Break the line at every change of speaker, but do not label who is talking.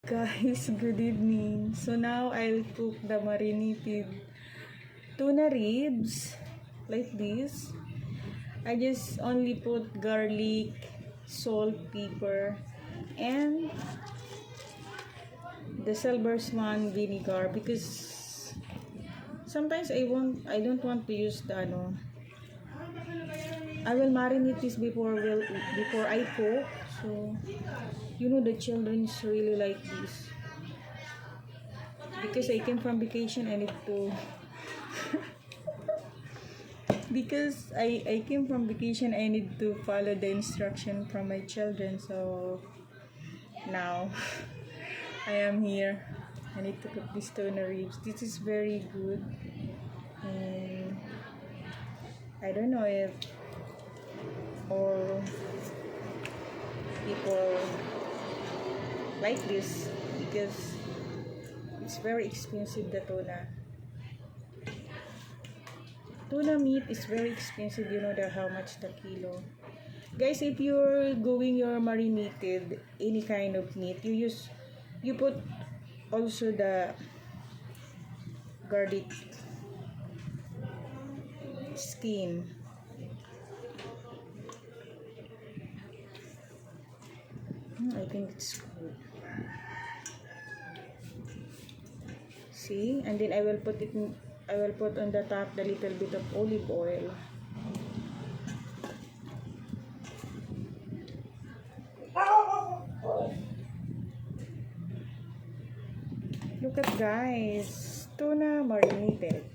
Guys, good evening. So now I'll cook the marinated tuna ribs like this. I just only put garlic, salt, pepper, and the silver swan vinegar because sometimes I don't want to use the I will marinate this before I cook. So the children's really like this because I came from vacation. I need to because I came from vacation. I need to follow the instruction from my children. So now I am here. I need to cook this tuna ribs. This is very good, and I don't know if all people like this because it's very expensive. The tuna meat is very expensive. You know how much the kilo, guys. If you're going your marinated any kind of meat, you put also the garlic skin. I think it's good. See, and then I will put on the top the little bit of olive oil. Look at, guys, tuna marinated.